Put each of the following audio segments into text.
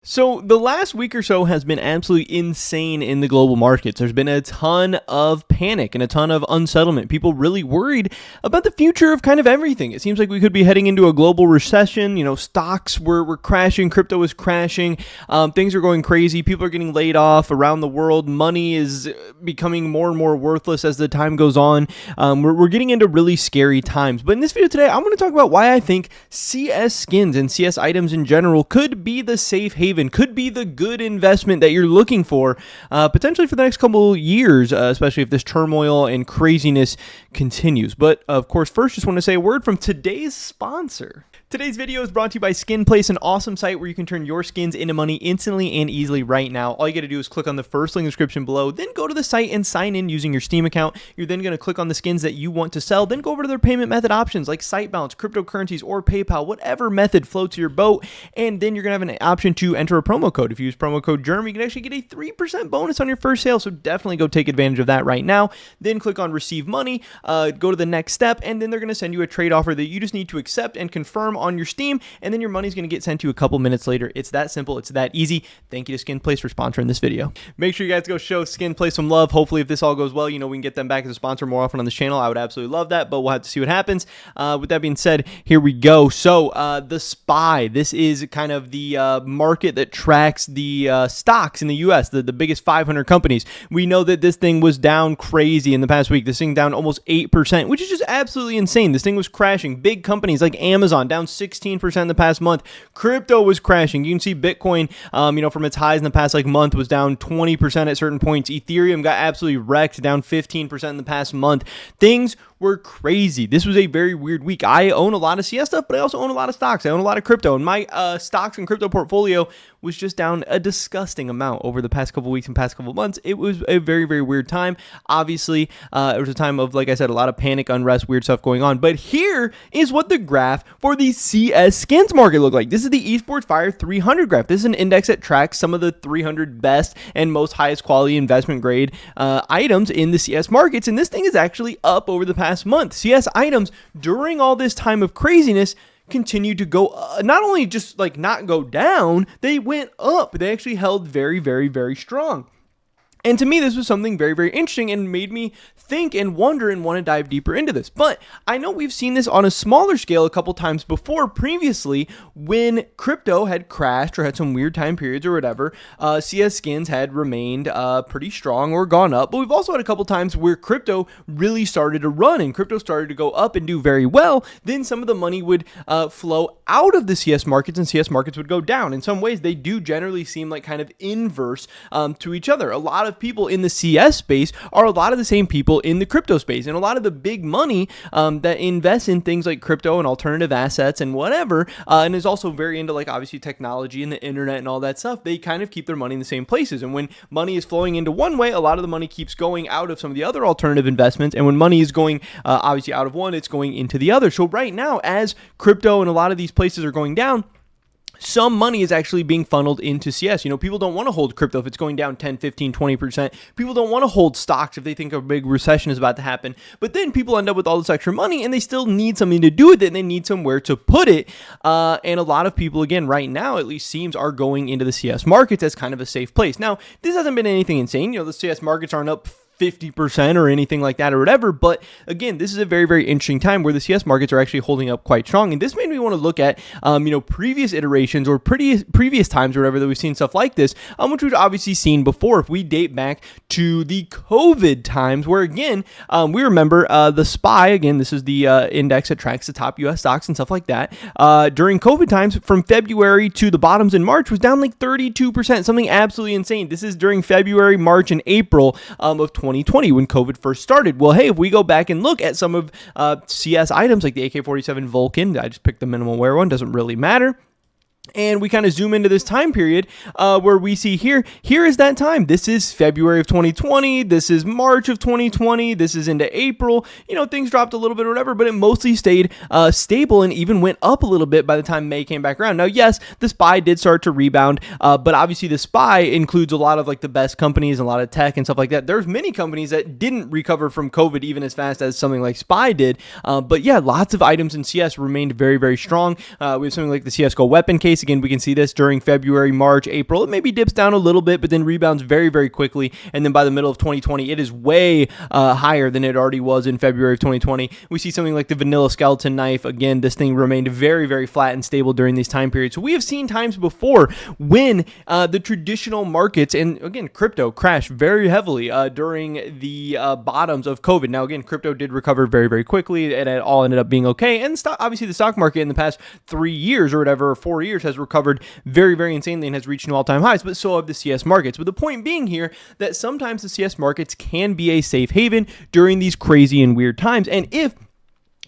So the last week or so has been absolutely insane in the global markets. There's been a ton of panic and a ton of unsettlement. People really worried about the future of kind of everything. It seems like we could be heading into a global recession. Stocks were crashing, crypto is crashing, things are going crazy. People are getting laid off around the world. Money is becoming more and more worthless as the time goes on. We're getting into really scary times. But in this video today, I'm going to talk about why I think CS skins and CS items in general could be the safe haven, could be the good investment that you're looking for, potentially for the next couple years, especially if this turmoil and craziness continues. But of course, first, just want to say a word from today's sponsor. Today's video is brought to you by SkinPlace, an awesome site where you can turn your skins into money instantly and easily right now. All you got to do is click on the first link in the description below, then go to the site and sign in using your Steam account. You're then going to click on the skins that you want to sell, then go over to their payment method options like site balance, cryptocurrencies, or PayPal, whatever method floats your boat. And then you're going to have an option to enter a promo code. If you use promo code GERM, you can actually get a 3% bonus on your first sale. So definitely go take advantage of that right now. Then click on receive money, go to the next step, and then they're going to send you a trade offer that you just need to accept and confirm on your Steam. And then your money's going to get sent to you a couple minutes later. It's that simple. It's that easy. Thank you to SkinPlace for sponsoring this video. Make sure you guys go show SkinPlace some love. Hopefully, if this all goes well, we can get them back as a sponsor more often on this channel. I would absolutely love that, but we'll have to see what happens. With that being said, here we go. So the SPY, this is kind of the market that tracks the stocks in the US, the biggest 500 companies. We know that this thing was down crazy in the past week. This thing down almost 8%, which is just absolutely insane. This thing was crashing. Big companies like Amazon down 16% in the past month. Crypto was crashing. You can see Bitcoin, from its highs in the past month was down 20% at certain points. Ethereum got absolutely wrecked, down 15% in the past month. Things were crazy. This was a very weird week. I own a lot of CS stuff, but I also own a lot of stocks. I own a lot of crypto, and my stocks and crypto portfolio was just down a disgusting amount over the past couple weeks and past couple months. It was a very, very weird time. Obviously, it was a time of, like I said, a lot of panic, unrest, weird stuff going on. But here is what the graph for the CS skins market looked like. This is the Esports Fire 300 graph. This is an index that tracks some of the 300 best and most highest quality investment grade items in the CS markets. And this thing is actually up over the past month. CS items during all this time of craziness continued to go, not only just not go down, they went up. They actually held very, very, very strong. And to me, this was something very, very interesting and made me think and wonder and want to dive deeper into this. But I know we've seen this on a smaller scale a couple times before previously when crypto had crashed or had some weird time periods or whatever. CS skins had remained pretty strong or gone up. But we've also had a couple times where crypto really started to run and crypto started to go up and do very well. Then some of the money would flow out of the CS markets and CS markets would go down. In some ways, they do generally seem like kind of inverse to each other. A lot of people in the CS space are a lot of the same people in the crypto space, and a lot of the big money that invests in things like crypto and alternative assets and whatever, and is also very into obviously technology and the internet and all that stuff, they kind of keep their money in the same places. And when money is flowing into one way, a lot of the money keeps going out of some of the other alternative investments, and when money is going obviously out of one, it's going into the other. So right now, as crypto and a lot of these places are going down, some money is actually being funneled into CS. People don't want to hold crypto if it's going down 10, 15, 20%. People don't want to hold stocks if they think a big recession is about to happen. But then people end up with all this extra money and they still need something to do with it and they need somewhere to put it. And a lot of people, again, right now, at least seems, are going into the CS markets as kind of a safe place. Now, this hasn't been anything insane. The CS markets aren't up 50% or anything like that or whatever. But again, this is a very, very interesting time where the CS markets are actually holding up quite strong. And this made me want to look at, previous iterations or previous times or whatever that we've seen stuff like this, which we've obviously seen before. If we date back to the COVID times where, again, we remember the SPY, again, this is the index that tracks the top US stocks and stuff like that. During COVID times, from February to the bottoms in March was down 32%, something absolutely insane. This is during February, March, and April of 2020 when COVID first started. Well, hey, if we go back and look at some of CS items like the AK-47 Vulcan, I just picked the minimal wear one, doesn't really matter. And we kind of zoom into this time period where we see here is that time. This is February of 2020. This is March of 2020. This is into April. Things dropped a little bit or whatever, but it mostly stayed stable and even went up a little bit by the time May came back around. Now, yes, the SPY did start to rebound, but obviously the SPY includes a lot of the best companies, a lot of tech and stuff like that. There's many companies that didn't recover from COVID even as fast as something like SPY did. But yeah, lots of items in CS remained very, very strong. We have something like the CSGO weapon case base. Again, we can see this during February, March, April. It maybe dips down a little bit, but then rebounds very, very quickly. And then by the middle of 2020, it is way higher than it already was in February of 2020. We see something like the vanilla skeleton knife. Again, this thing remained very, very flat and stable during these time periods. So we have seen times before when the traditional markets, and again, crypto crashed very heavily during the bottoms of COVID. Now, again, crypto did recover very, very quickly, and it all ended up being okay. And obviously, the stock market in the past 3 years or whatever, or 4 years, has recovered very, very insanely and has reached new all-time highs, but so have the CS markets. But the point being here that sometimes the CS markets can be a safe haven during these crazy and weird times. And if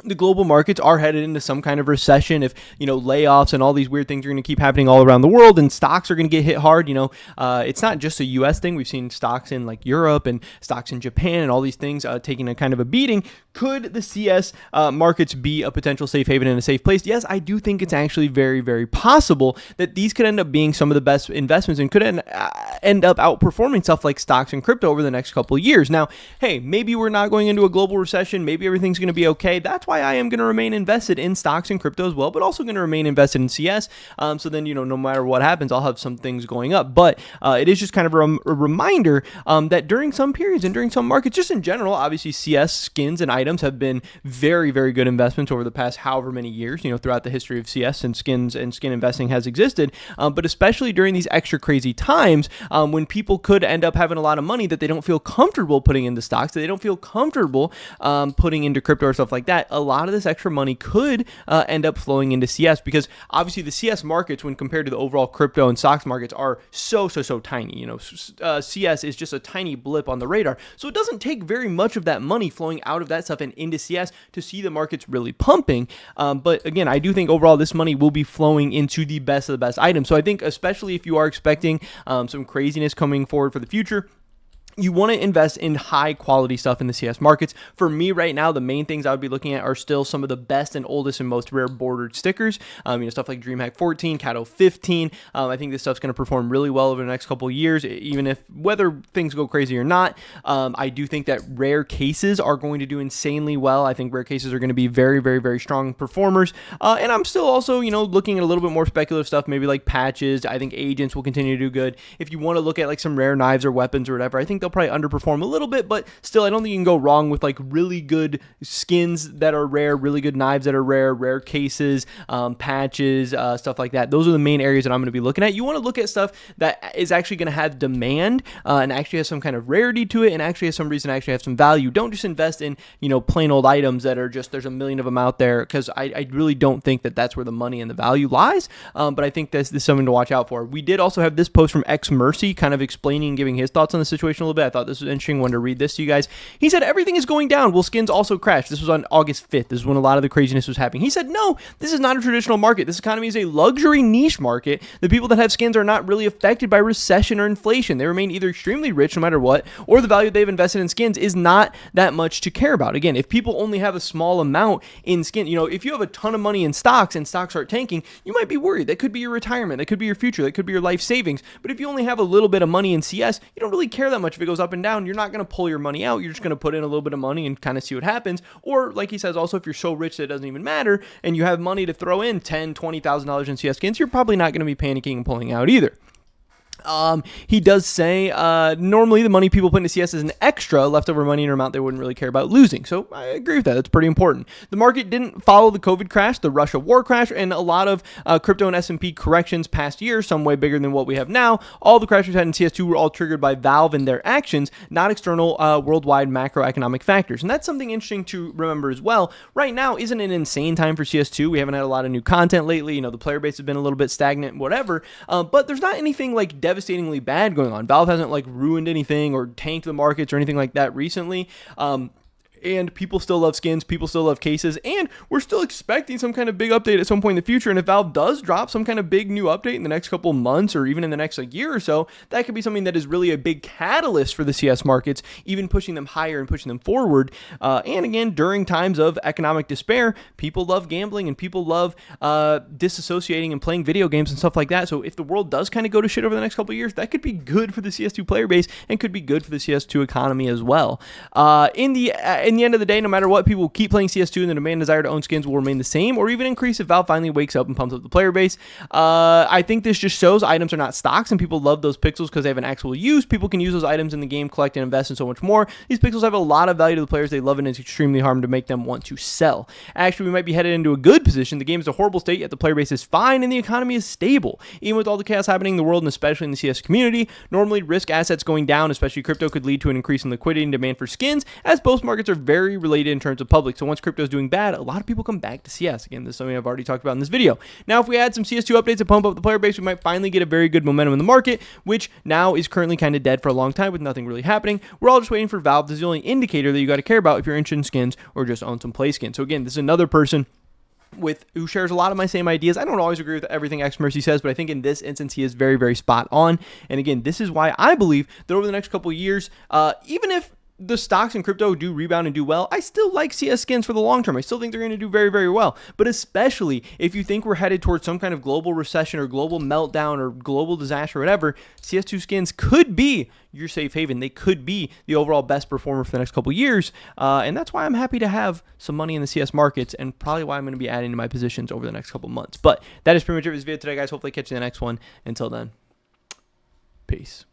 the global markets are headed into some kind of recession, if, layoffs and all these weird things are going to keep happening all around the world and stocks are going to get hit hard, it's not just a US thing. We've seen stocks in like Europe and stocks in Japan and all these things taking a kind of a beating. Could the CS markets be a potential safe haven and a safe place? Yes, I do think it's actually very, very possible that these could end up being some of the best investments and could end up outperforming stuff like stocks and crypto over the next couple of years. Now, hey, maybe we're not going into a global recession. Maybe everything's going to be okay. That's why I am going to remain invested in stocks and crypto as well, but also going to remain invested in CS. So then, no matter what happens, I'll have some things going up. But it is just kind of a reminder that during some periods and during some markets, just in general, obviously CS skins and items have been very, very good investments over the past however many years, throughout the history of CS and skins and skin investing has existed. But especially during these extra crazy times when people could end up having a lot of money that they don't feel comfortable putting into stocks, that they don't feel comfortable putting into crypto or stuff like that, a lot of this extra money could end up flowing into CS, because obviously the CS markets, when compared to the overall crypto and stocks markets, are so tiny. CS is just a tiny blip on the radar. So it doesn't take very much of that money flowing out of that stuff and into CS to see the markets really pumping. But again, I do think overall this money will be flowing into the best of the best items. So I think especially if you are expecting some craziness coming forward for the future, you want to invest in high quality stuff in the CS markets. For me right now, the main things I would be looking at are still some of the best and oldest and most rare bordered stickers. Stuff like DreamHack 14, Cato 15. I think this stuff's going to perform really well over the next couple of years, even if whether things go crazy or not. I do think that rare cases are going to do insanely well. I think rare cases are going to be very, very, very strong performers. And I'm still also, looking at a little bit more speculative stuff, maybe like patches. I think agents will continue to do good. If you want to look at like some rare knives or weapons or whatever, I think they'll probably underperform a little bit, but still, I don't think you can go wrong with like really good skins that are rare, really good knives that are rare cases, patches, stuff like that. Those are the main areas that I'm going to be looking at. You want to look at stuff that is actually going to have demand and actually has some kind of rarity to it and actually has some reason to actually have some value. Don't just invest in, plain old items that are just, there's a million of them out there, because I really don't think that that's where the money and the value lies. But I think this is something to watch out for. We did also have this post from X Mercy kind of explaining and giving his thoughts on the situation a little bit. I thought this was an interesting one to read this to you guys. He said, everything is going down. Will skins also crash? This was on August 5th. This is when a lot of the craziness was happening. He said, no, this is not a traditional market. This economy is a luxury niche market. The people that have skins are not really affected by recession or inflation. They remain either extremely rich no matter what, or the value they've invested in skins is not that much to care about. Again, if people only have a small amount in skin, if you have a ton of money in stocks and stocks start tanking, you might be worried. That could be your retirement. That could be your future. That could be your life savings. But if you only have a little bit of money in CS, you don't really care that much if it goes up and down. You're not going to pull your money out. You're just going to put in a little bit of money and kind of see what happens. Or like he says, also, if you're so rich that it doesn't even matter and you have money to throw in $10,000, $20,000 in CS skins, you're probably not going to be panicking and pulling out either. He does say normally the money people put into CS is an extra leftover money in an amount they wouldn't really care about losing. So I agree with that. That's pretty important. The market didn't follow the COVID crash, the Russia war crash, and a lot of crypto and S&P corrections past year, some way bigger than what we have now. All the crashes we had in CS2 were all triggered by Valve and their actions, not external worldwide macroeconomic factors. And that's something interesting to remember as well. Right now isn't an insane time for CS2. We haven't had a lot of new content lately. The player base has been a little bit stagnant, whatever. But there's not anything like devastatingly bad going on. Valve hasn't like ruined anything or tanked the markets or anything like that recently. And people still love skins, people still love cases, and we're still expecting some kind of big update at some point in the future. And if Valve does drop some kind of big new update in the next couple of months or even in the next year or so, that could be something that is really a big catalyst for the CS markets, even pushing them higher and pushing them forward. And again, during times of economic despair, people love gambling and people love disassociating and playing video games and stuff like that. So if the world does kind of go to shit over the next couple of years, that could be good for the CS2 player base and could be good for the CS2 economy as well. In in the end of the day, no matter what, people will keep playing CS2 and the demand and desire to own skins will remain the same or even increase if Valve finally wakes up and pumps up the player base. I think this just shows items are not stocks and people love those pixels because they have an actual use. People can use those items in the game, collect and invest in so much more. These pixels have a lot of value to the players. They love it and it's extremely hard to make them want to sell. Actually, we might be headed into a good position. The game is a horrible state, yet the player base is fine and the economy is stable. Even with all the chaos happening in the world and especially in the CS community, normally risk assets going down, especially crypto, could lead to an increase in liquidity and demand for skins, as both markets are very related in terms of public. So once crypto is doing bad, a lot of people come back to CS. Again, this is something I've already talked about in this video. Now, if we add some CS2 updates to pump up the player base, we might finally get a very good momentum in the market, which now is currently kind of dead for a long time with nothing really happening. We're all just waiting for Valve. This is the only indicator that you got to care about if you're interested in skins or just own some play skins. So again, this is another person who shares a lot of my same ideas. I don't always agree with everything X Mercy says, but I think in this instance he is very, very spot on. And again, this is why I believe that over the next couple of years, even if the stocks in crypto do rebound and do well, I still like CS skins for the long term. I still think they're going to do very, very well. But especially if you think we're headed towards some kind of global recession or global meltdown or global disaster or whatever, CS2 skins could be your safe haven. They could be the overall best performer for the next couple of years. And that's why I'm happy to have some money in the CS markets and probably why I'm going to be adding to my positions over the next couple of months. But that is pretty much it for this video today, guys. Hopefully catch you in the next one. Until then, peace.